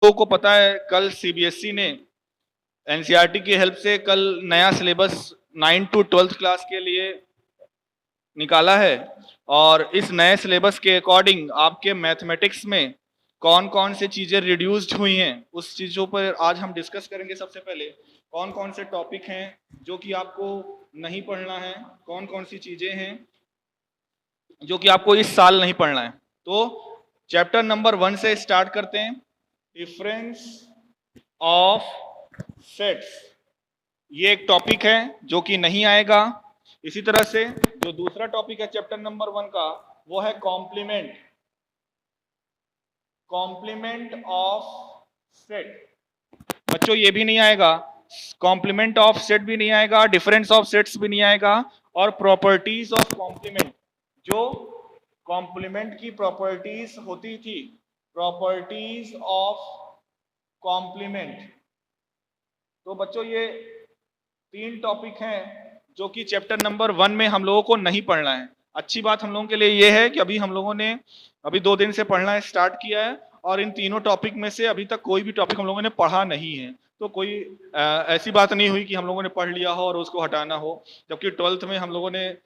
लोगों को पता है कल सीबीएसई ने एनसीईआरटी की हेल्प से कल नया सिलेबस 9 to 12th क्लास के लिए निकाला है और इस नए सिलेबस के अकॉर्डिंग आपके मैथमेटिक्स में कौन कौन से चीजें रिड्यूस्ड हुई हैं उस चीजों पर आज हम डिस्कस करेंगे। सबसे पहले कौन कौन से टॉपिक हैं जो कि आपको नहीं पढ़ना है, कौन कौन सी चीजें हैं जो कि आपको इस साल नहीं पढ़ना है। तो चैप्टर नंबर 1 से स्टार्ट करते हैं, डिफरेंस ऑफ सेट्स। ये एक टॉपिक है जो कि नहीं आएगा। इसी तरह से जो दूसरा टॉपिक है चैप्टर नंबर 1 का वो है कॉम्प्लीमेंट, कॉम्प्लीमेंट ऑफ सेट। बच्चों ये भी नहीं आएगा, कॉम्प्लीमेंट ऑफ सेट भी नहीं आएगा, डिफरेंस ऑफ सेट्स भी नहीं आएगा और प्रॉपर्टीज ऑफ कॉम्प्लीमेंट, जो कॉम्प्लीमेंट की प्रॉपर्टीज होती थी, प्रॉपर्टीज ऑफ कॉम्प्लीमेंट। तो बच्चों ये 3 टॉपिक हैं जो कि चैप्टर नंबर 1 में हम लोगों को नहीं पढ़ना है। अच्छी बात हम लोगों के लिए ये है कि अभी हम लोगों ने 2 दिन से पढ़ना स्टार्ट किया है और इन तीनों टॉपिक में से अभी तक कोई भी टॉपिक हम लोगों ने पढ़ा नहीं है। तो कोई ऐसी बात नहीं हुई कि हम लोगों ने पढ़ लिया हो और उसको हटाना हो, जबकि 12th में हम लोगों ने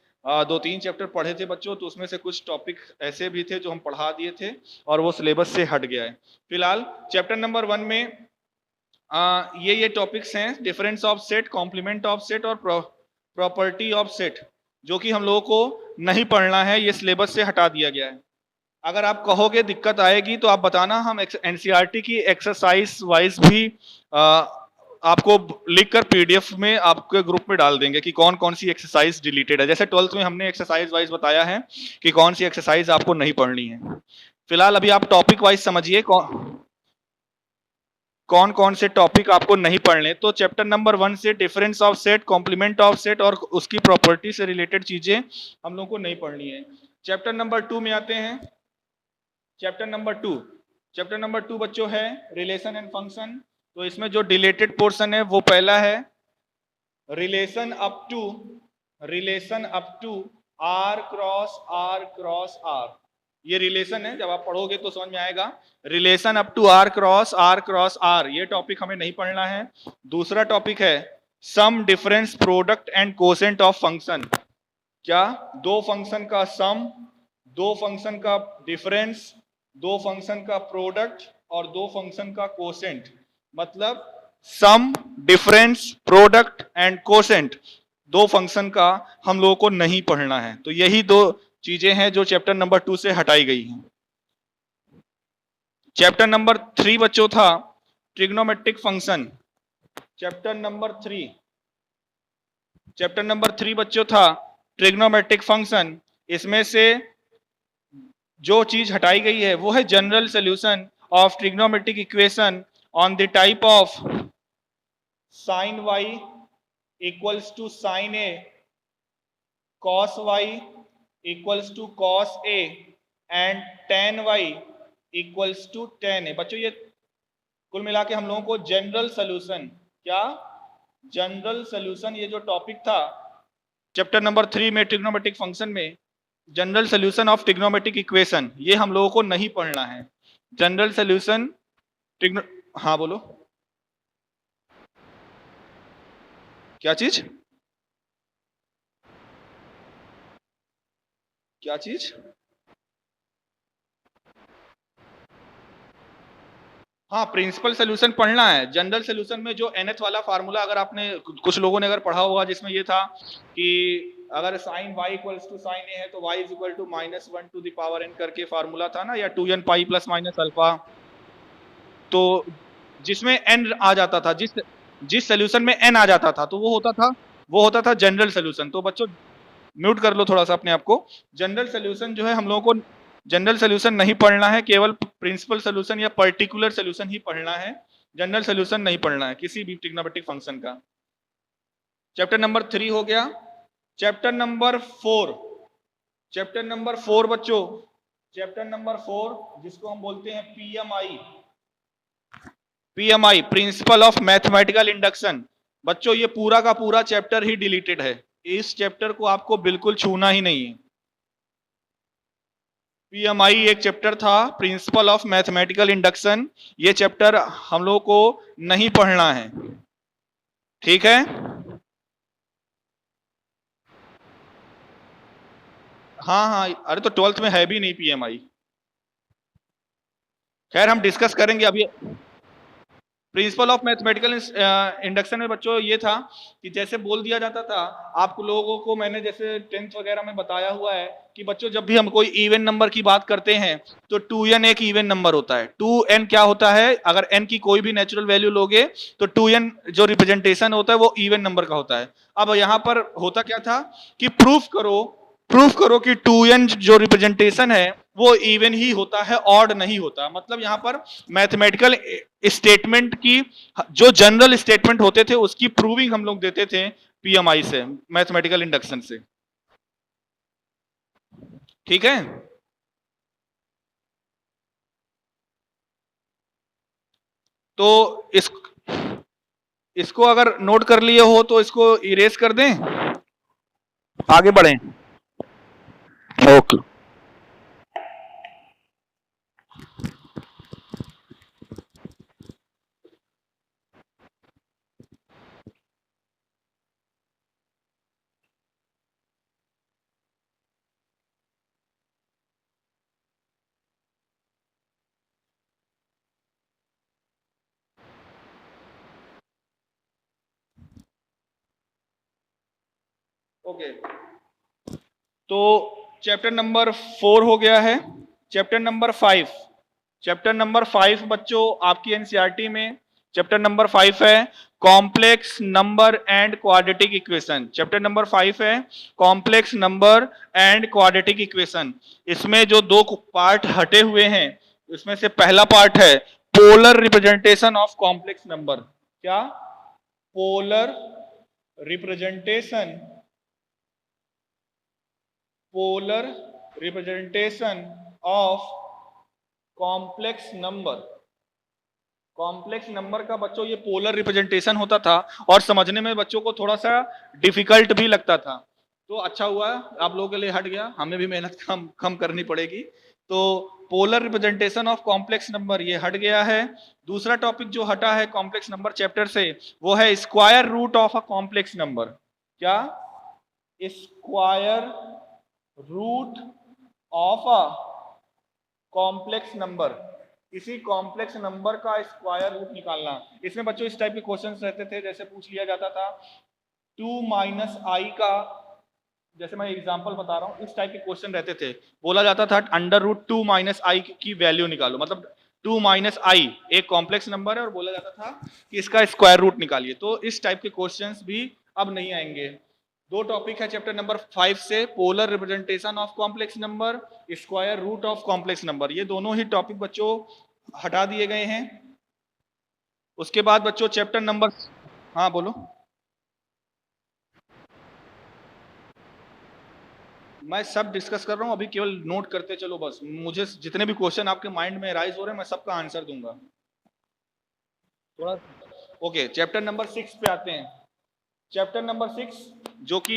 2-3 चैप्टर पढ़े थे बच्चों, तो उसमें से कुछ टॉपिक ऐसे भी थे जो हम पढ़ा दिए थे और वो सिलेबस से हट गया है। फिलहाल चैप्टर नंबर 1 में ये टॉपिक्स हैं, difference of set, complement of set और प्रॉपर्टी ऑफ सेट, जो कि हम लोगों को नहीं पढ़ना है, ये सिलेबस से हटा दिया गया है। अगर आप कहोगे दिक्कत आएगी तो आप बताना, हम एनसीईआरटी की एक्सरसाइज वाइज भी आपको लिखकर पीडीएफ में आपके ग्रुप में डाल देंगे कि कौन कौन सी एक्सरसाइज डिलीटेड है। जैसे 12th में हमने एक्सरसाइज वाइज बताया है कि कौन सी एक्सरसाइज आपको नहीं पढ़नी है। फिलहाल अभी आप टॉपिक वाइज समझिए कौन कौन से टॉपिक आपको नहीं पढ़ने। तो चैप्टर नंबर 1 से difference of set, complement of set और उसकी प्रॉपर्टी से रिलेटेड चीजें हम लोगों को नहीं पढ़नी है। चैप्टर नंबर 2 में आते हैं। चैप्टर नंबर 2 बच्चों है रिलेशन एंड फंक्शन। तो इसमें जो डिलेटेड पोर्शन है वो पहला है relation up to R cross R. ये रिलेशन है, जब आप पढ़ोगे तो समझ में आएगा। Relation up to R cross R, ये टॉपिक हमें नहीं पढ़ना है। दूसरा टॉपिक है sum, difference, product and quotient of function. क्या? 2 फंक्शन का सम, 2 फंक्शन का डिफरेंस, 2 फंक्शन का प्रोडक्ट और 2 फंक्शन का कोसेंट। मतलब sum, difference, product and quotient, 2 function का हम लोगों को नहीं पढ़ना है। तो यही 2 चीजें हैं जो चैप्टर नंबर 2 से हटाई गई हैं। चैप्टर नंबर 3 बच्चों था ट्रिग्नोमेट्रिक फंक्शन। चैप्टर नंबर 3 बच्चों था ट्रिग्नोमेट्रिक फंक्शन। इसमें से जो चीज हटाई गई है वो है general solution of trigonometric equation on the type of sine y equals to sine a, cos y equals to cos a and tan y equals to tan a। बच्चों ये कुल मिला के हम लोगों को जनरल सॉल्यूशन, क्या जनरल सॉल्यूशन, ये जो टॉपिक था चैप्टर नंबर 3 में ट्रिग्नोमेट्रिक फंक्शन में, general solution of trigonometric equation, ये हम लोगों को नहीं पढ़ना है। जनरल सॉल्यूशन हाँ बोलो क्या चीज? हाँ, प्रिंसिपल सोल्यूशन पढ़ना है। जनरल सोल्यूशन में जो nth वाला फार्मूला, अगर आपने कुछ लोगों ने अगर पढ़ा होगा, जिसमें ये था कि अगर sine y equals to sine a है तो y is equal to -1 to the power n करके फार्मूला था ना, या 2n pi plus minus alpha. तो जिसमें n आ जाता था, जिस सोल्यूशन में n आ जाता था तो वो होता था जनरल सोल्यूशन। तो बच्चों म्यूट कर लो थोड़ा सा अपने आप को। जनरल सोल्यूशन जो है हम लोगों को जनरल सोल्यूशन नहीं पढ़ना है, केवल प्रिंसिपल सोल्यूशन या पर्टिकुलर सोल्यूशन ही पढ़ना है। जनरल सोल्यूशन नहीं पढ़ना है किसी भी ट्रिग्नोमेट्रिक फंक्शन का। चैप्टर नंबर 3 हो गया। चैप्टर नंबर 4 बच्चों, चैप्टर नंबर 4 जिसको हम बोलते हैं PMI, principle of mathematical induction. बच्चों ये पूरा का पूरा चैप्टर ही डिलीटेड है। इस चैप्टर को आपको बिल्कुल छूना ही नहीं है। पीएमआई एक चैप्टर था, प्रिंसिपल ऑफ मैथमेटिकल इंडक्शन। ये चैप्टर हम लोगों को नहीं पढ़ना है, ठीक है। हाँ हाँ, अरे तो 12th में है भी नहीं पीएमआई। खैर हम डिस्कस करेंगे अभी। प्रिंसिपल ऑफ मैथमेटिकल इंडक्शन में बच्चों ये था कि जैसे बोल दिया जाता था आप लोगों को, मैंने जैसे 10th वगैरह में बताया हुआ है कि बच्चों जब भी हम कोई इवन नंबर की बात करते हैं तो 2n एक इवन नंबर होता है। 2n क्या होता है, अगर n की कोई भी नेचुरल वैल्यू लोगे तो 2n जो रिप्रेजेंटेशन होता है वो इवन नंबर का होता है। अब यहां पर होता क्या था कि प्रूफ करो कि 2n जो रिप्रेजेंटेशन है वो इवन ही होता है, ऑड नहीं होता। मतलब यहां पर मैथमेटिकल स्टेटमेंट की जो जनरल स्टेटमेंट होते थे उसकी प्रूविंग हम लोग देते थे पीएमआई से, मैथमेटिकल इंडक्शन से, ठीक है। तो इसको अगर नोट कर लिए हो तो इसको इरेज कर दें, आगे बढ़ें। ओके। ओके, तो चैप्टर नंबर 4 हो गया है। चैप्टर नंबर 5 बच्चों आपकी एनसीईआरटी में चैप्टर नंबर 5 है complex number and quadratic equation. Chapter number 5 है complex number and quadratic equation. इसमें जो दो पार्ट हटे हुए हैं, इसमें से पहला पार्ट है polar representation of complex number. क्या? Polar representation, polar representation of complex number. Complex number का बच्चों ये पोलर रिप्रेजेंटेशन होता था और समझने में बच्चों को थोड़ा सा डिफिकल्ट भी लगता था। तो अच्छा हुआ आप लोगों के लिए हट गया, हमें भी मेहनत कम कम करनी पड़ेगी। तो polar representation of complex number ये हट गया है। दूसरा टॉपिक जो हटा है कॉम्प्लेक्स नंबर चैप्टर से वो है square root of a complex number. क्या? Square root of a complex number. किसी कॉम्प्लेक्स नंबर का स्क्वायर रूट निकालना। इसमें बच्चों इस टाइप के क्वेश्चंस रहते थे, जैसे पूछ लिया जाता था 2 माइनस आई का, जैसे मैं एग्जांपल बता रहा हूं, इस टाइप के क्वेश्चन रहते थे। बोला जाता था अंडर रूट 2 माइनस आई की वैल्यू निकालो, मतलब 2 माइनस आई एक कॉम्प्लेक्स नंबर है और बोला जाता था कि इसका स्क्वायर रूट निकालिए। तो इस टाइप के क्वेश्चंस भी अब नहीं आएंगे। दो टॉपिक है चैप्टर नंबर 5 से, polar representation of complex number, square root of complex number. ये दोनों ही टॉपिक बच्चों हटा दिए गए हैं। उसके बाद बच्चों चैप्टर नंबर, हाँ बोलो। मैं सब डिस्कस कर रहा हूं, अभी केवल नोट करते चलो बस। मुझे जितने भी क्वेश्चन आपके माइंड में राइज हो रहे हैं मैं सबका आंसर दूंगा थोड़ा। ओके, चैप्टर नंबर 6 पे आते हैं। चैप्टर नंबर 6 जो कि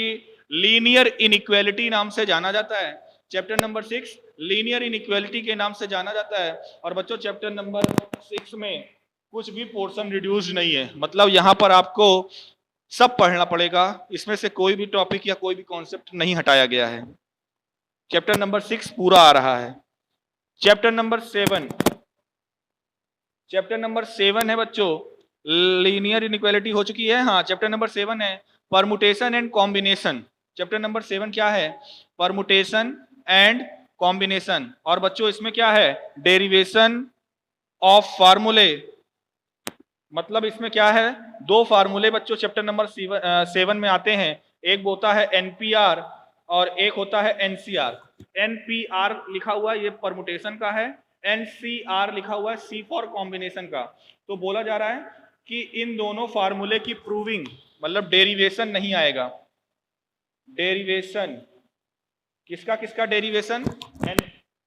लीनियर इनइक्वालिटी नाम से जाना जाता है। चैप्टर नंबर 6 लीनियर इनइक्वालिटी के नाम से जाना जाता है। और बच्चों चैप्टर नंबर 6 में कुछ भी पोर्शन रिड्यूस्ड नहीं है, मतलब यहां पर आपको सब पढ़ना पड़ेगा। इसमें से कोई भी टॉपिक या कोई भी कॉन्सेप्ट नहीं हटाया गया है। चैप्टर नंबर 6 पूरा आ रहा है। चैप्टर नंबर 7, चैप्टर नंबर 7 है बच्चों लीनियर इनइक्वालिटी हो चुकी है। हाँ, चैप्टर नंबर 7 है permutation and combination. Chapter number 7 क्या है? Permutation and combination. और बच्चों इसमें क्या है? डेरिवेशन ऑफ फार्मूले। मतलब इसमें क्या है? दो फार्मूले बच्चों चैप्टर नंबर 7 में आते हैं। एक होता है एनपीआर और एक होता है एनसीआर। एनपीआर लिखा हुआ ये परमुटेशन का है, एनसीआर लिखा हुआ है सी फॉर कॉम्बिनेशन का। तो बोला जा रहा है कि इन दोनों फार्मूले की प्रूविंग, मतलब डेरिवेशन नहीं आएगा। डेरिवेशन किसका किसका डेरिवेशन?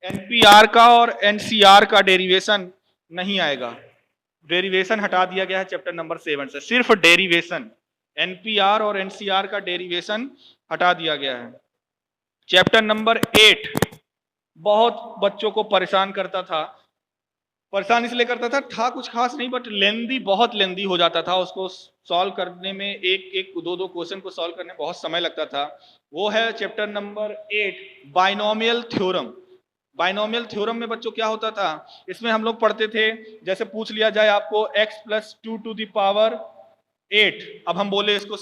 एनपीआर का और एनसीआर का डेरिवेशन नहीं आएगा। डेरिवेशन हटा दिया गया है चैप्टर नंबर 7 से, सिर्फ डेरिवेशन, एनपीआर और एनसीआर का डेरिवेशन हटा दिया गया है। चैप्टर नंबर 8, बहुत बच्चों को परेशान करता था। परेशान इसलिए करता था कुछ खास नहीं, बट लेंदी, बहुत लेंदी हो जाता था। उसको सॉल्व करने में एक एक दो दो क्वेश्चन को सॉल्व करने में बहुत समय लगता था। वो है chapter number 8, binomial theorem. Binomial theorem में बच्चों क्या होता था, इसमें हम लोग पढ़ते थे, जैसे पूछ लिया जाए आपको x plus 2 to the power 8, अब हम बोले इसको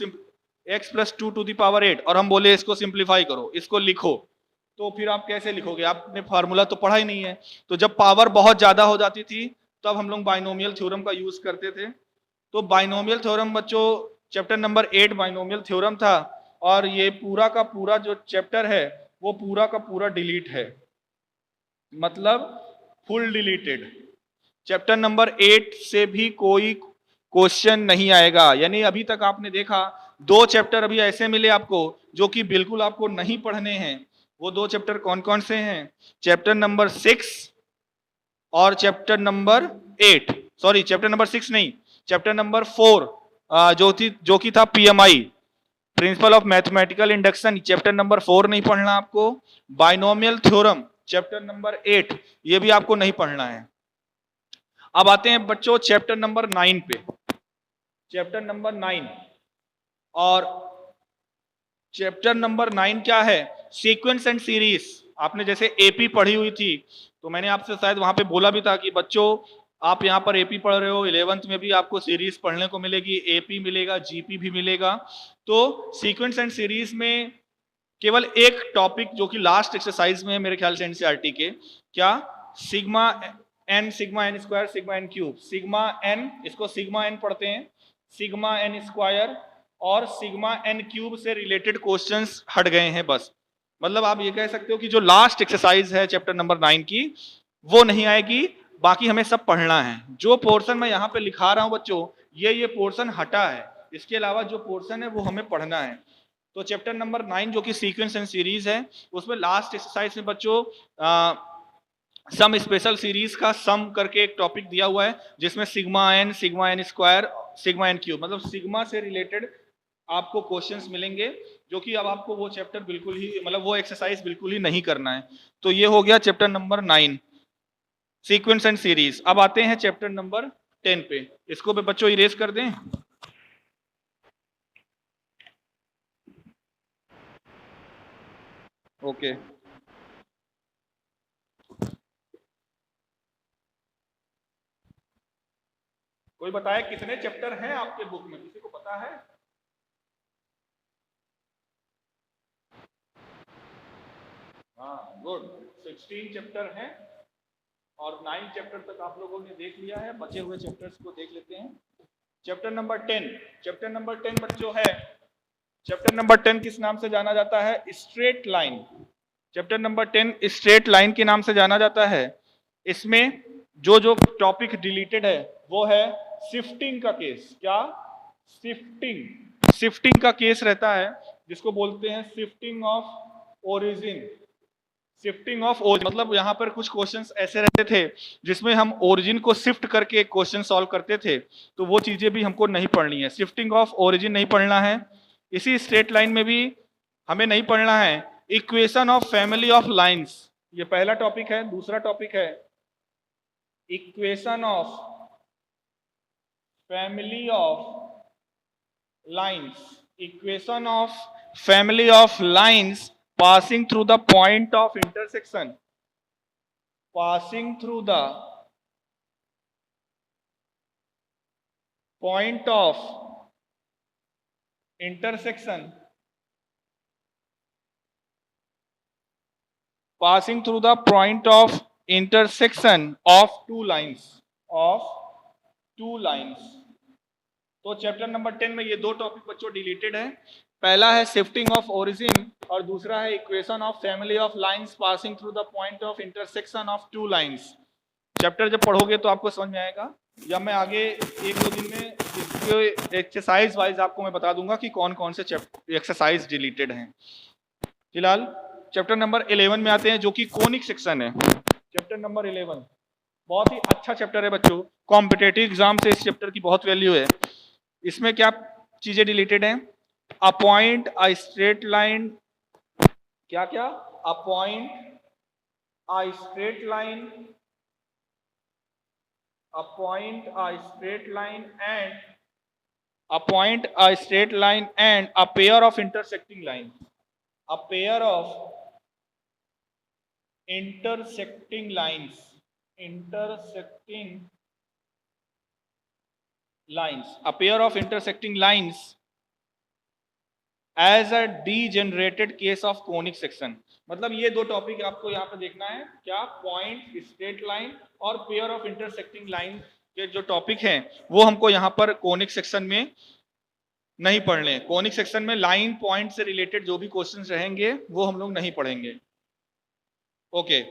x plus 2 to the power 8 और हम बोले इसको सिंप्लीफाई करो, इसको लिखो, तो फिर आप कैसे लिखोगे? आपने फार्मूला तो पढ़ा ही नहीं है। तो जब पावर बहुत ज्यादा हो जाती थी तब हम लोग बाइनोमियल थ्योरम का यूज करते थे। तो बाइनोमियल थ्योरम बच्चों चैप्टर नंबर 8 बाइनोमियल थ्योरम था, और ये पूरा का पूरा जो चैप्टर है वो पूरा का पूरा डिलीट है, मतलब फुल डिलीटेड। चैप्टर नंबर 8 से भी कोई क्वेश्चन नहीं आएगा। यानी अभी तक आपने देखा 2 चैप्टर अभी ऐसे मिले आपको जो कि बिल्कुल आपको नहीं पढ़ने हैं। वो 2 चैप्टर कौन कौन से हैं? चैप्टर नंबर 6 और chapter number 8, sorry chapter number 6 नहीं, चैप्टर नंबर 4 जो कि था PMI, principle of mathematical induction, chapter number 4 नहीं पढ़ना आपको। बाइनोमियल थ्योरम चैप्टर नंबर 8 ये भी आपको नहीं पढ़ना है। अब आते हैं बच्चों चैप्टर नंबर 9 पे। चैप्टर नंबर 9, और चैप्टर नंबर 9 क्या है? Sequence and series. आपने जैसे एपी पढ़ी हुई थी, तो मैंने आपसे शायद वहां पे बोला भी था कि बच्चों आप यहाँ पर एपी पढ़ रहे हो, 11th में भी आपको सीरीज पढ़ने को मिलेगी, एपी मिलेगा, जीपी भी मिलेगा। तो सीक्वेंस एंड सीरीज में केवल एक टॉपिक जो कि लास्ट एक्सरसाइज में है मेरे ख्याल से एनसीईआरटी के, क्या? Sigma N square sigma N cube. Sigma N, इसको सिग्मा एन पढ़ते हैं, सिग्मा एन स्क्वायर और सिग्मा एन क्यूब से रिलेटेड क्वेश्चंस हट गए हैं बस। मतलब आप ये कह सकते हो कि जो लास्ट एक्सरसाइज है चैप्टर नंबर 9 की वो नहीं आएगी, बाकी हमें सब पढ़ना है। जो पोर्शन मैं यहाँ पे लिखा रहा हूँ बच्चों, ये पोर्शन हटा है, इसके अलावा जो पोर्शन है वो हमें पढ़ना है। तो चैप्टर नंबर 9 जो कि सीक्वेंस एंड सीरीज है, उसमें लास्ट एक्सरसाइज में बच्चों सम स्पेशल सीरीज का सम करके एक टॉपिक दिया हुआ है, जिसमें sigma N square sigma N cube, मतलब सिग्मा से रिलेटेड आपको क्वेश्चंस मिलेंगे, जो कि अब आपको वो चैप्टर बिल्कुल ही, मतलब वो एक्सरसाइज बिल्कुल ही नहीं करना है। तो ये हो गया chapter number 9, sequence and series. अब आते हैं चैप्टर नंबर 10 पे। इसको भी बच्चों इरेज कर दें। ओके, कोई बताए कितने चैप्टर हैं आपके बुक में? किसी को पता है? हाँ, गुड, 16 चैप्टर हैं और 9 चैप्टर तक आप लोगों ने देख लिया है। बचे हुए चैप्टर्स को देख लेते हैं। चैप्टर नंबर 10, चैप्टर नंबर 10 बच्चों है, चैप्टर नंबर 10 किस नाम से जाना जाता है? Straight line. Chapter number 10 straight line के नाम से जाना जाता है। इसमें जो जो टॉपिक डिलीटेड है वो है शिफ्टिंग का केस। क्या? शिफ्टिंग, शिफ्टिंग का केस रहता है, जिसको बोलते हैं shifting of origin. Shifting of origin मतलब यहाँ पर कुछ क्वेश्चंस ऐसे रहते थे जिसमें हम ओरिजिन को शिफ्ट करके एक क्वेश्चन सॉल्व करते थे, तो वो चीजें भी हमको नहीं पढ़नी है। शिफ्टिंग ऑफ ओरिजिन नहीं पढ़ना है। इसी स्ट्रेट लाइन में भी हमें नहीं पढ़ना है equation of family of lines, ये पहला टॉपिक है। दूसरा टॉपिक है equation of family of lines, equation of family of lines passing through the point of intersection, passing through the point of intersection, passing through the point of intersection of two lines, of two lines। तो chapter number 10 में ये दो topic बच्चों deleted है। पहला है shifting of origin और दूसरा है equation of family of lines passing through the point of intersection of two lines. Chapter जब पढ़ोगे तो आपको समझ में आएगा, या मैं आगे एक दो दिन में इसके एक्सरसाइज वाइज आपको मैं बता दूंगा कि कौन कौन से एक्सरसाइज डिलीटेड हैं। फिलहाल चैप्टर नंबर 11 में आते हैं, जो कि कोनिक सेक्शन है। चैप्टर नंबर 11 बहुत ही अच्छा चैप्टर है बच्चों, कॉम्पिटेटिव एग्जाम से इस चैप्टर की बहुत वैल्यू है। इसमें क्या चीजें डिलीटेड हैं? अपॉइंट अ स्ट्रेट लाइन, क्या क्या? A point a straight line, a point a straight line and a point a straight line and a pair of intersecting lines. A pair of intersecting lines. Intersecting lines. A pair of intersecting lines as a degenerated case of conic section. मतलब ये दो topic आपको यहाँ पे देखना है, क्या point, straight line और पेयर ऑफ इंटरसेक्टिंग लाइन के जो टॉपिक हैं वो हमको यहाँ पर कोनिक सेक्शन में नहीं पढ़ने. कोनिक सेक्शन में लाइन पॉइंट से रिलेटेड जो भी क्वेश्चंस रहेंगे वो हम लोग नहीं पढ़ेंगे. ओके,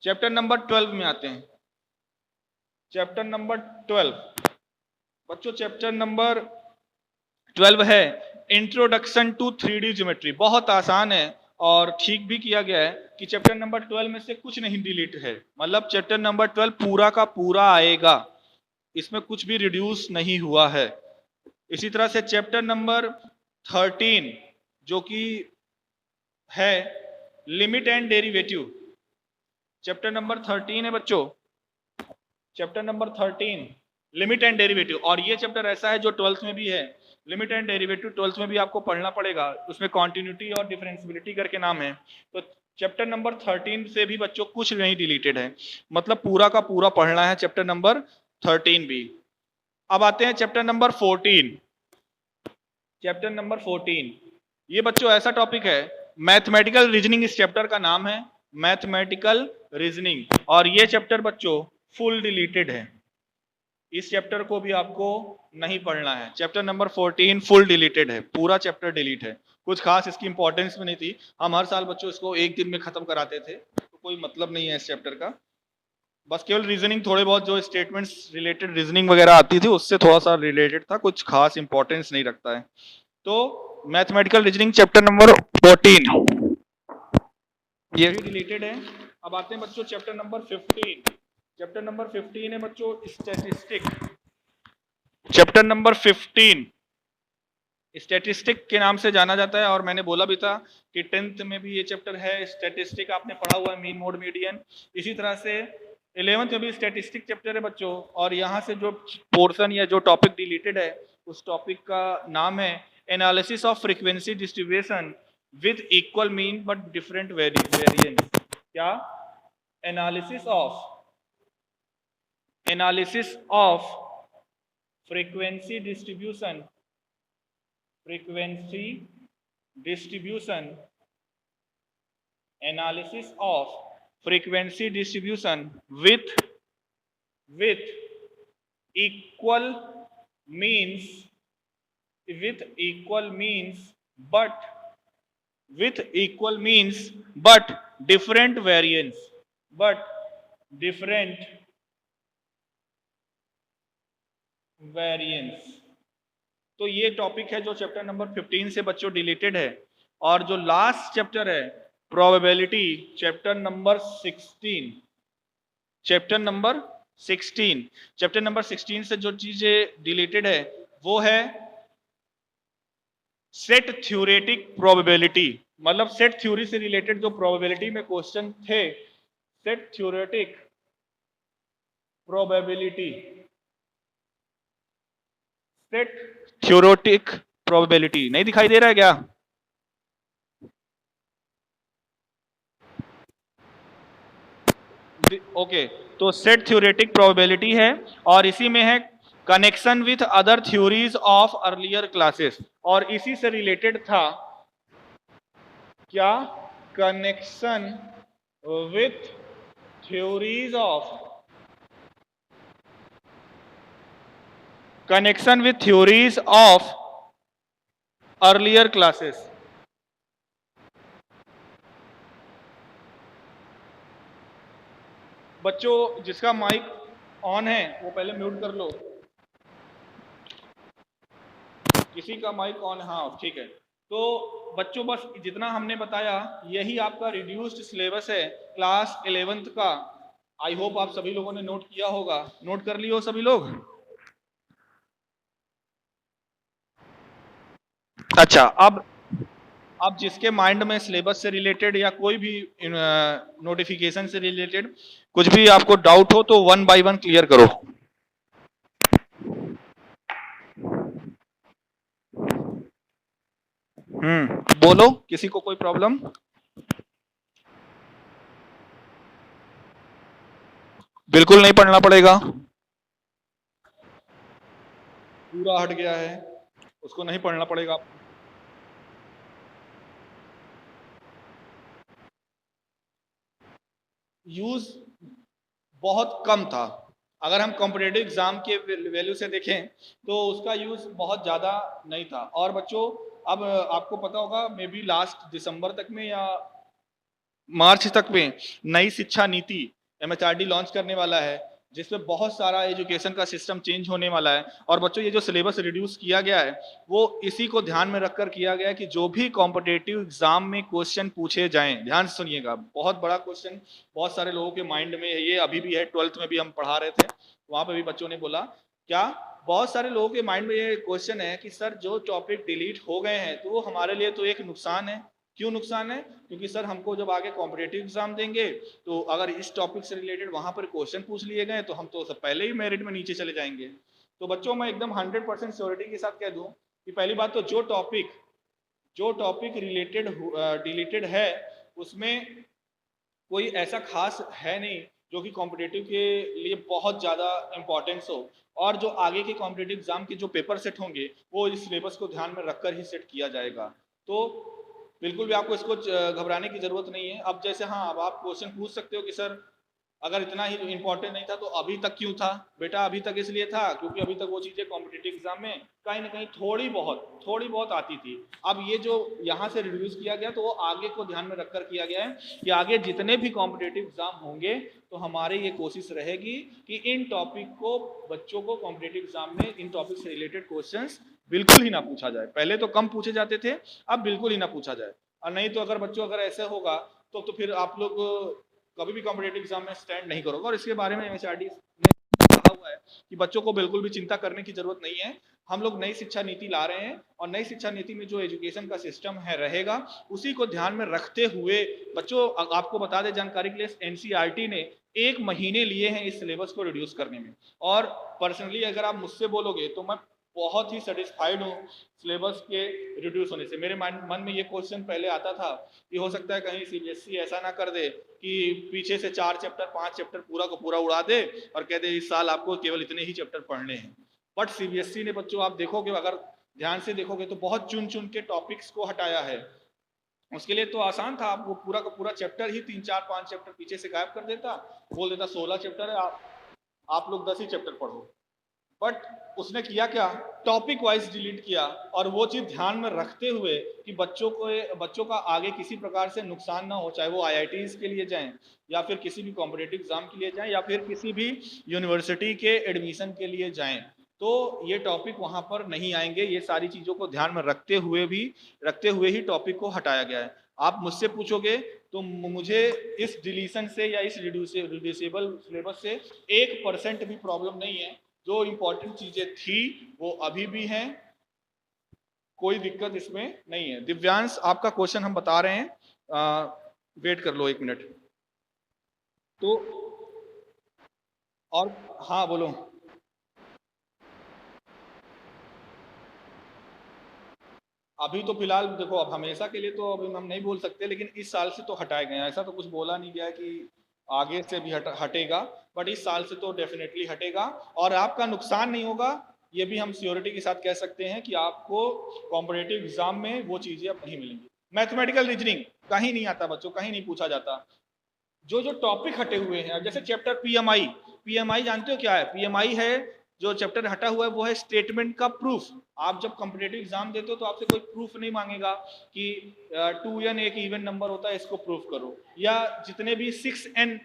चैप्टर नंबर 12 में आते हैं. चैप्टर नंबर 12 बच्चों, चैप्टर नंबर 12 है इंट्रोडक्शन टू 3D ज्योमेट्री. बहुत आसान है और ठीक भी किया गया है कि चैप्टर नंबर 12 में से कुछ नहीं डिलीट है. मतलब चैप्टर नंबर 12 पूरा का पूरा आएगा, इसमें कुछ भी रिड्यूस नहीं हुआ है. इसी तरह से चैप्टर नंबर 13 जो कि है limit and derivative. Chapter number 13 है बच्चों, chapter number 13 limit and derivative. और ये चैप्टर ऐसा है जो 12th में भी है. लिमिट एंड डेरिवेटिव 12th में भी आपको पढ़ना पड़ेगा. उसमें कॉन्टिन्यूटी और डिफरेंशियबिलिटी करके नाम है. तो चैप्टर नंबर 13 से भी बच्चों कुछ नहीं डिलीटेड है, मतलब पूरा का पूरा पढ़ना है चैप्टर नंबर 13 भी. अब आते हैं चैप्टर नंबर 14. चैप्टर नंबर 14 ये बच्चों ऐसा टॉपिक है, मैथमेटिकल रीजनिंग इस चैप्टर का नाम है, मैथमेटिकल रीजनिंग. और ये चैप्टर बच्चों फुल डिलीटेड है, इस चैप्टर को भी आपको नहीं पढ़ना है. चैप्टर नंबर 14 फुल डिलीटेड है, पूरा चैप्टर डिलीट है. कुछ खास इसकी इंपॉर्टेंस भी नहीं थी. हम हर साल बच्चों इसको एक दिन में खत्म कराते थे, तो कोई मतलब नहीं है इस चैप्टर का. बस केवल रीजनिंग, थोड़े बहुत जो स्टेटमेंट्स रिलेटेड रीजनिंग वगैरह आती थी उससे थोड़ा सा रिलेटेड था, कुछ खास इंपॉर्टेंस नहीं रखता है. तो मैथमेटिकल रीजनिंग चैप्टर नंबर 14 ये भी डिलीटेड है. अब आते हैं बच्चों चैप्टर नंबर 15. चैप्टर नंबर 15 है बच्चों स्टैटिस्टिक. चैप्टर नंबर 15 स्टैटिस्टिक के नाम से जाना जाता है. और मैंने बोला भी था कि 10th में भी ये चैप्टर है स्टैटिस्टिक, आपने पढ़ा हुआ है मीन मोड मीडियन. इसी तरह से 11th में भी स्टैटिस्टिक चैप्टर है बच्चों. और यहाँ से जो पोर्शन या जो टॉपिक डिलीटेड है उस टॉपिक का नाम है analysis of frequency distribution with equal mean but different variance. क्या? Analysis of frequency distribution analysis of frequency distribution with equal means but different variance. तो ये टॉपिक है जो चैप्टर नंबर 15 से बच्चों डिलीटेड है. और जो लास्ट चैप्टर है probability, chapter number 16. Chapter number 16 से जो चीजें डिलीटेड है वो है सेट थ्योरेटिक प्रोबेबिलिटी. मतलब सेट थ्योरी से रिलेटेड जो प्रोबेबिलिटी में क्वेश्चन थे, set theoretic probability, set theoretic probability. नहीं दिखाई दे रहा है क्या? ओके, तो सेट थ्योरेटिक प्रोबेबिलिटी है और इसी में है connection with other theories of earlier classes. और इसी से रिलेटेड था क्या? Connection with theories of earlier classes. बच्चों जिसका माइक ऑन है वो पहले म्यूट कर लो. किसी का माइक ऑन? हाँ ठीक है. तो बच्चों बस जितना हमने बताया यही आपका रिड्यूस्ड सिलेबस है क्लास 11th का. आई होप आप सभी लोगों ने नोट किया होगा. नोट कर लियो सभी लोग? अच्छा, अब अब जिसके माइंड में सिलेबस से रिलेटेड या कोई भी नोटिफिकेशन से रिलेटेड कुछ भी आपको डाउट हो तो 1 बाय 1 क्लियर करो। बोलो, किसी को कोई प्रॉब्लम? बिल्कुल नहीं पढ़ना पड़ेगा, पूरा हट गया है, उसको नहीं पढ़ना पड़ेगा। यूज बहुत कम था। अगर हम कॉम्पिटेटिव एग्जाम के वैल्यू से देखें तो उसका यूज बहुत ज्यादा नहीं था। और बच्चों, अब आपको पता होगा मे बी लास्ट दिसंबर तक में या मार्च तक में नई शिक्षा नीति एमएचआरडी लॉन्च करने वाला है, जिसमें बहुत सारा एजुकेशन का सिस्टम चेंज होने वाला है। और बच्चों, ये जो सिलेबस रिड्यूस किया गया है वो इसी को ध्यान में रखकर किया गया है कि जो भी कॉम्पिटेटिव एग्जाम में क्वेश्चन पूछे जाएं, ध्यान से सुनिएगा, बहुत बड़ा क्वेश्चन बहुत सारे लोगों के माइंड में है, ये अभी भी है, 12th में भी हम पढ़ा रहे थे, वहां पे भी बच्चों ने बोला क्या, बहुत सारे लोगों के माइंड में ये क्वेश्चन है कि सर जो टॉपिक डिलीट हो गए हैं तो वो हमारे लिए तो एक नुकसान है। क्यों नुकसान है? क्योंकि सर हमको जब आगे कॉम्पिटेटिव एग्जाम देंगे तो अगर इस टॉपिक से रिलेटेड वहां पर क्वेश्चन पूछ लिए गए तो हम तो सब पहले ही मेरिट में नीचे चले जाएंगे। तो बच्चों, मैं एकदम 100% श्योरिटी के साथ कह दूं कि पहली बात तो जो टॉपिक रिलेटेड डिलीटेड है उसमें कोई ऐसा खास है नहीं जो कि कॉम्पिटेटिव के लिए बहुत ज़्यादा इंपॉर्टेंस हो। और जो आगे के कॉम्पिटेटिव एग्जाम के जो पेपर सेट होंगे वो इस सिलेबस को ध्यान में रखकर ही सेट किया जाएगा। तो बिल्कुल भी आपको इसको घबराने की जरूरत नहीं है। अब जैसे हाँ, अब आप क्वेश्चन पूछ सकते हो कि सर अगर इतना ही इंपॉर्टेंट नहीं था तो अभी तक क्यों था? बेटा अभी तक इसलिए था क्योंकि अभी तक वो चीजें कॉम्पिटेटिव एग्जाम में कहीं ना कहीं थोड़ी बहुत आती थी। अब ये जो यहाँ से रिड्यूस किया गया तो वो आगे को ध्यान में रखकर किया गया है कि आगे जितने भी कॉम्पिटेटिव एग्जाम होंगे तो हमारी ये कोशिश रहेगी कि इन टॉपिक को बच्चों को कॉम्पिटेटिव एग्जाम में इन टॉपिक से रिलेटेड क्वेश्चंस बिल्कुल ही ना पूछा जाए। पहले तो कम पूछे जाते थे, अब बिल्कुल ही ना पूछा जाए। और नहीं तो अगर बच्चों अगर ऐसे होगा तो फिर आप लोग कभी भी कॉम्पिटेटिव एग्जाम में स्टैंड नहीं करोगे। और इसके बारे में एमएचआरडी ने कहा हुआ है कि बच्चों को बिल्कुल भी चिंता करने की जरूरत नहीं है। हम लोग नई शिक्षा नीति ला रहे हैं और नई शिक्षा नीति में जो एजुकेशन का सिस्टम है रहेगा उसी को ध्यान में रखते हुए बच्चों, आपको बता दें जानकारी के लिए, एनसीईआरटी ने 1 महीने लिए हैं इस सिलेबस को रिड्यूस करने में। और पर्सनली अगर आप मुझसे बोलोगे तो मैं बहुत ही सेटिस्फाइड हूँ सिलेबस के रिड्यूस होने से। मेरे मन में ये क्वेश्चन पहले आता था कि हो सकता है कहीं सीबीएसई ऐसा ना कर दे कि पीछे से 4 चैप्टर 5 चैप्टर पूरा को पूरा उड़ा दे और कह दे इस साल आपको केवल इतने ही चैप्टर पढ़ने हैं। बट सीबीएसई ने बच्चों, आप देखोगे, अगर ध्यान से देखोगे तो बहुत चुन चुन के टॉपिक्स को हटाया है। उसके लिए तो आसान था, आप वो पूरा का पूरा चैप्टर ही 3 4 5 चैप्टर पीछे से गायब कर देता, बोल देता 16 चैप्टर है, आप लोग 10 ही चैप्टर पढ़ो। बट उसने किया क्या, टॉपिक वाइज डिलीट किया। और वो चीज ध्यान में रखते हुए कि बच्चों का आगे किसी प्रकार से नुकसान ना हो, चाहे वो आईआईटीज के लिए जाएं या फिर किसी भी कॉम्पिटेटिव एग्जाम के लिए जाएं या फिर किसी भी यूनिवर्सिटी के एडमिशन के लिए जाएं, तो ये टॉपिक वहां पर नहीं आएंगे। ये सारी चीजों को ध्यान में रखते हुए ही टॉपिक को हटाया गया है। आप मुझसे पूछोगे तो मुझे इस डिलीशन से या इस रिड्यूसेबल सिलेबस से 1% भी प्रॉब्लम नहीं है। जो इंपॉर्टेंट चीजें थी वो अभी भी हैं, कोई दिक्कत इसमें नहीं है। दिव्यांश, आपका क्वेश्चन हम बता रहे हैं, वेट कर लो 1 मिनट। तो और हाँ बोलो। अभी तो फिलहाल देखो, अब हमेशा के लिए तो अभी हम नहीं बोल सकते, लेकिन इस साल से तो हटाए गए हैं। ऐसा तो कुछ बोला नहीं गया कि आगे से भी हटेगा, बट इस साल से तो डेफिनेटली हटेगा। और आपका नुकसान नहीं होगा, ये भी हम श्योरिटी के साथ कह सकते हैं कि आपको कॉम्पिटेटिव एग्जाम में वो चीजें अब नहीं मिलेंगी। मैथमेटिकल रीजनिंग कहीं नहीं आता बच्चों, कहीं नहीं पूछा जाता। जो जो टॉपिक हटे हुए हैं, जैसे चैप्टर पीएमआई जानते हो क्या है? पीएमआई है जो चैप्टर हटा हुआ है, वो है स्टेटमेंट का प्रूफ। आप जब कॉम्पिटेटिव एग्जाम देते हो तो आपसे कोई प्रूफ नहीं मांगेगा कि 2n एक इवन नंबर होता है, इसको प्रूफ करो, या जितने भी 6n।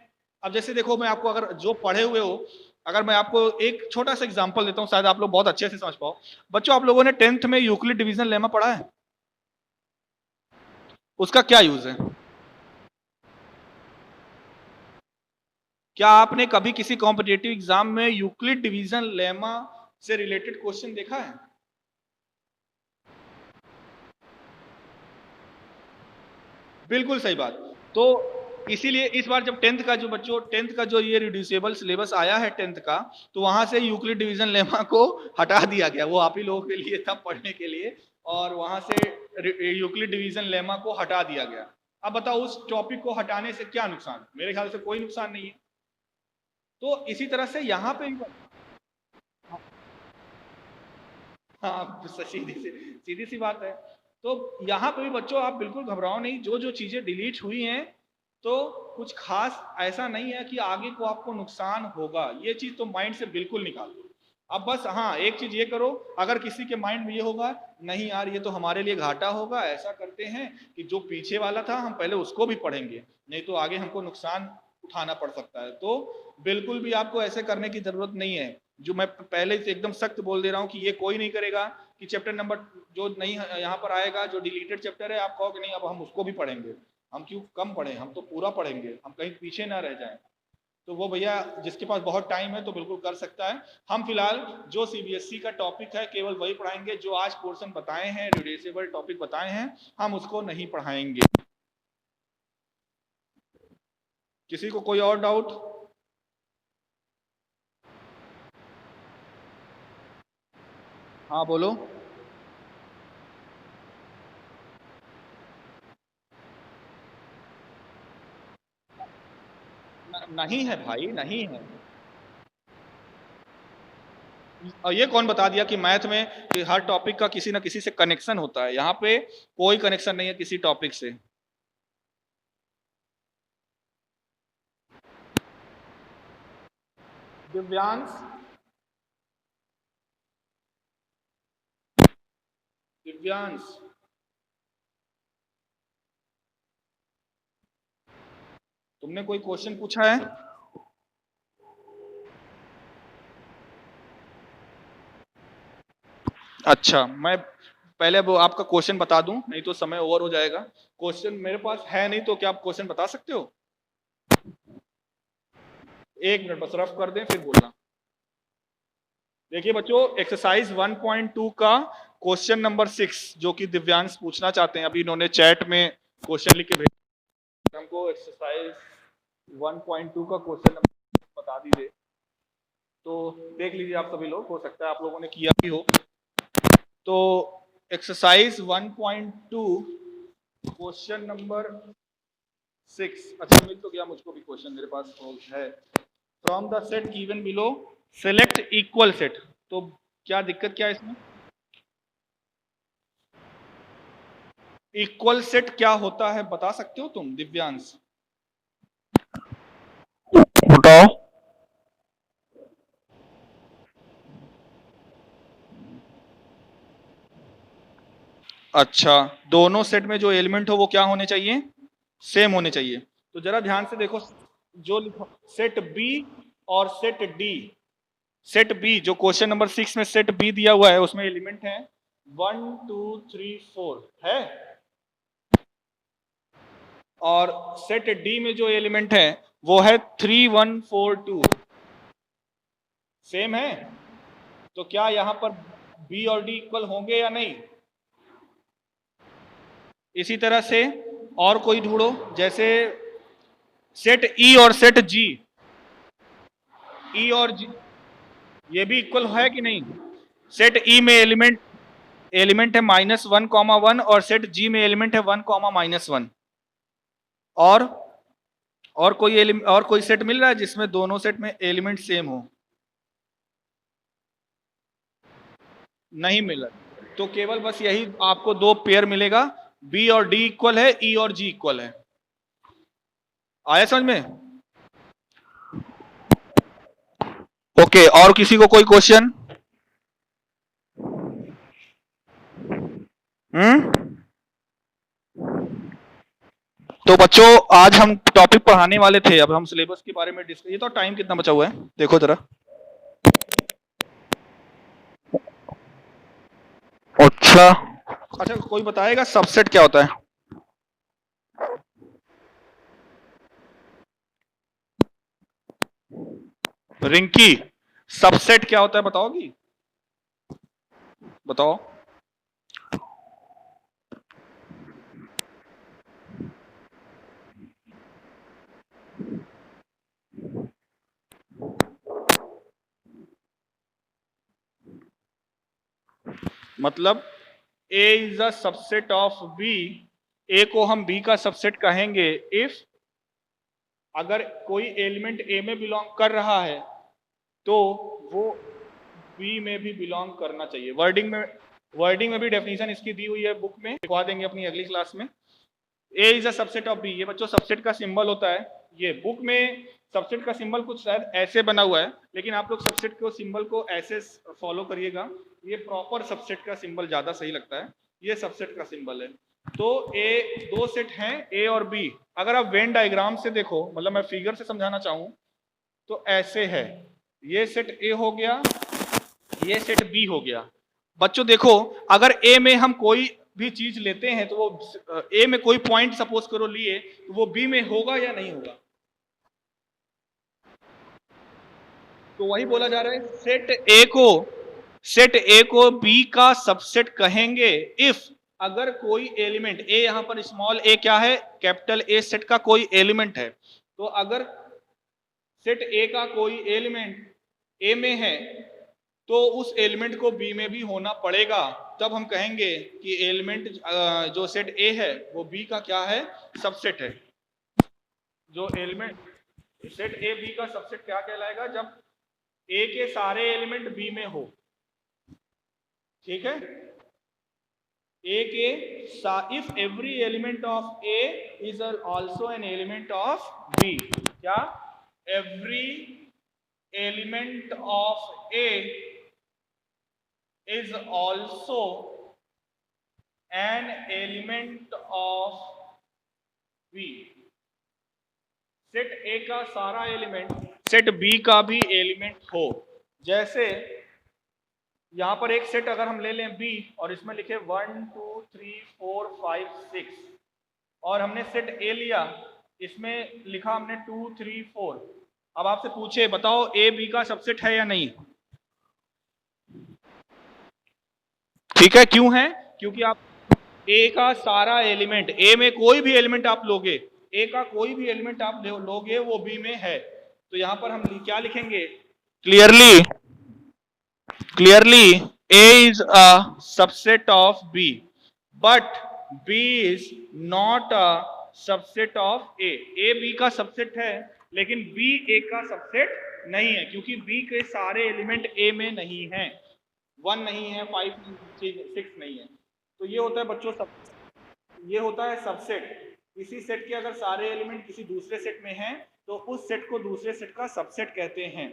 अब जैसे देखो, मैं आपको अगर जो पढ़े हुए हो, अगर मैं आपको एक छोटा सा एग्जांपल देता हूँ, शायद आप लोग बहुत अच्छे से समझ पाओ। बच्चों, आप लोगों ने 10th में यूक्लिड डिवीजन लेमा पढ़ा है? उसका क्या यूज है? क्या आपने कभी किसी कॉम्पिटेटिव एग्जाम में यूक्लिड डिवीजन लेमा से रिलेटेड क्वेश्चन देखा है? बिल्कुल सही बात। तो इसीलिए इस बार जब टेंथ का जो ये रिड्यूसिबल सिलेबस आया है टेंथ का, तो वहां से यूक्लिड डिवीजन लेमा को हटा दिया गया। वो आप ही लोगों के लिए था पढ़ने के लिए, और वहां से यूक्लिड डिवीजन लेमा को हटा दिया गया। अब बताओ उस टॉपिक को हटाने से क्या नुकसान? मेरे ख्याल से कोई नुकसान नहीं है। तो इसी तरह से यहाँ पे भी, हाँ सीधी सी बात है। तो यहाँ पे भी बच्चों आप बिल्कुल घबराओ नहीं, जो जो चीजें डिलीट हुई हैं तो कुछ खास ऐसा नहीं है कि आगे को आपको नुकसान होगा, ये चीज तो माइंड से बिल्कुल निकाल दो। अब बस हाँ एक चीज ये करो, अगर किसी के माइंड में ये होगा नहीं यार ये तो हमारे लिए घाटा होगा, ऐसा करते हैं कि जो पीछे वाला था हम पहले उसको भी पढ़ेंगे, नहीं तो आगे हमको नुकसान उठाना पड़ सकता है। तो बिल्कुल भी आपको ऐसे करने की जरूरत नहीं है। जो मैं पहले से एकदम सख्त बोल दे रहा हूँ कि ये कोई नहीं करेगा कि चैप्टर नंबर जो नहीं यहाँ पर आएगा, जो डिलीटेड चैप्टर है, आप कहोगे नहीं अब हम उसको भी पढ़ेंगे। हम क्यों कम पढ़ें, हम तो पूरा पढ़ेंगे, हम कहीं पीछे ना रह जाएं। तो वो भैया जिसके पास बहुत टाइम है तो बिल्कुल कर सकता है। हम फिलहाल जो सीबीएसई का टॉपिक है केवल वही पढ़ाएंगे, जो आज पोर्शन बताए हैं, रिड्यूसिबल टॉपिक बताए हैं, हम उसको नहीं पढ़ाएंगे। किसी को कोई और डाउट? हाँ बोलो। नहीं है भाई, नहीं है। और ये कौन बता दिया कि मैथ में कि हर टॉपिक का किसी ना किसी से कनेक्शन होता है? यहाँ पे कोई कनेक्शन नहीं है किसी टॉपिक से। दिव्यांश, दिव्यांश, तुमने कोई क्वेश्चन पूछा है? अच्छा, मैं पहले वो आपका क्वेश्चन बता दूं, नहीं तो समय ओवर हो जाएगा। क्वेश्चन मेरे पास है नहीं, तो क्या आप क्वेश्चन बता सकते हो? 1 मिनट बस रफ कर दें फिर बोलना। देखिए बच्चों, एक्सरसाइज 1.2 का क्वेश्चन नंबर 6 जो कि दिव्यांश पूछना चाहते हैं, अभी इन्होंने चैट में क्वेश्चन लिख के भेजा हमको। एक्सरसाइज 1.2 का क्वेश्चन नंबर बता दीजिए। तो देख लीजिए आप सभी लोग, हो सकता है आप लोगों ने किया भी हो। तो एक्सरसाइज 1.2 क्वेश्चन नंबर 6। अच्छा मिल तो गया मुझको भी क्वेश्चन, मेरे पास है। From the set given below select equal set. तो क्या दिक्कत क्या है इसमें? इक्वल सेट क्या होता है बता सकते हो तुम दिव्यांश? बताओ। अच्छा, दोनों सेट में जो एलिमेंट हो वो क्या होने चाहिए? सेम होने चाहिए। तो जरा ध्यान से देखो, जो लिखो सेट बी और सेट डी। सेट बी जो क्वेश्चन नंबर 6 में सेट बी दिया हुआ है, उसमें एलिमेंट है 1 2 3 4 है। और सेट डी में जो एलिमेंट है वो है 3 1 4 2। सेम है। तो क्या यहां पर बी और डी इक्वल होंगे या नहीं? इसी तरह से और कोई ढूंढो, जैसे सेट ई और सेट जी। ई और जी ये भी इक्वल है कि नहीं? सेट ई में एलिमेंट एलिमेंट है -1 1 और सेट जी में एलिमेंट है 1 -1। और और कोई सेट मिल रहा है जिसमें दोनों सेट में एलिमेंट सेम हो? नहीं मिला। तो केवल बस यही आपको दो पेयर मिलेगा, बी और डी इक्वल है, ई और जी इक्वल है। आया समझ में? ओके, और किसी को कोई क्वेश्चन? हम्म। तो बच्चों आज हम टॉपिक पढ़ाने वाले थे, अब हम सिलेबस के बारे में डिस्कस। ये तो टाइम कितना बचा हुआ है देखो जरा। अच्छा, अच्छा कोई बताएगा सबसेट क्या होता है? रिंकी, सबसेट क्या होता है बताओगी? बताओ। मतलब A is a subset of B, A को हम B का सबसेट कहेंगे इफ अगर कोई एलिमेंट A में बिलोंग कर रहा है तो वो B में भी बिलोंग करना चाहिए। वर्डिंग में भी डेफिनेशन इसकी दी हुई है बुक में, लिखवा देंगे अपनी अगली क्लास में। A is a subset of B, ये बच्चों सबसेट का सिंबल होता है। ये बुक में सबसेट का सिंबल कुछ शायद ऐसे बना हुआ है, लेकिन आप लोग सबसेट को सिंबल को ऐसे फॉलो करिएगा। ये प्रॉपर सबसेट का सिंबल ज्यादा सही लगता है, ये सबसेट का सिंबल है। तो ए दो सेट हैं A और B। अगर आप वेन डायग्राम से देखो, मतलब मैं फिगर से समझाना चाहूं तो ऐसे है, ये सेट A हो गया, ये सेट B हो गया। बच्चों देखो, अगर A में हम कोई भी चीज लेते हैं तो वो A में कोई पॉइंट सपोज करो लिए, तो वो B में होगा या नहीं होगा? तो वही बोला जा रहा है, सेट A को B का सबसेट कहेंगे इफ अगर कोई एलिमेंट A, यहां पर स्मॉल a क्या है, कैपिटल A सेट का कोई एलिमेंट है। तो अगर सेट A का कोई एलिमेंट A में है तो उस एलिमेंट को B में भी होना पड़ेगा, तब हम कहेंगे कि एलिमेंट जो सेट A है वो B का क्या है, सबसेट है। जो एलिमेंट सेट A B का सबसेट क्या कहलाएगा, जब A के सारे एलिमेंट B में हो। ठीक है, A के if every element of A is also an element of B, क्या every element of A is also an element of B। Set A का सारा एलिमेंट सेट B का भी एलिमेंट हो। जैसे यहां पर एक सेट अगर हम ले लें B और इसमें लिखे 1 2 3 4 5 6, और हमने सेट A लिया, इसमें लिखा हमने 2 3 4। अब आपसे पूछे बताओ A B का सबसेट है या नहीं? ठीक है, क्यों है? क्योंकि आप A का सारा एलिमेंट, A में कोई भी एलिमेंट आप लोगे, A का कोई भी एलिमेंट आप लोगे वो B में है। तो यहां पर हम क्या लिखेंगे, clearly A is a subset of B, but B is not a subset of A। A B का सबसेट है लेकिन B A का सबसेट नहीं है, क्योंकि B के सारे एलिमेंट A में नहीं है, 1 नहीं है, 5 6 नहीं है। तो ये होता है बच्चों ये होता है सबसेट। किसी सेट के अगर सारे एलिमेंट किसी दूसरे सेट में हैं तो उस सेट को दूसरे सेट का सबसेट कहते हैं।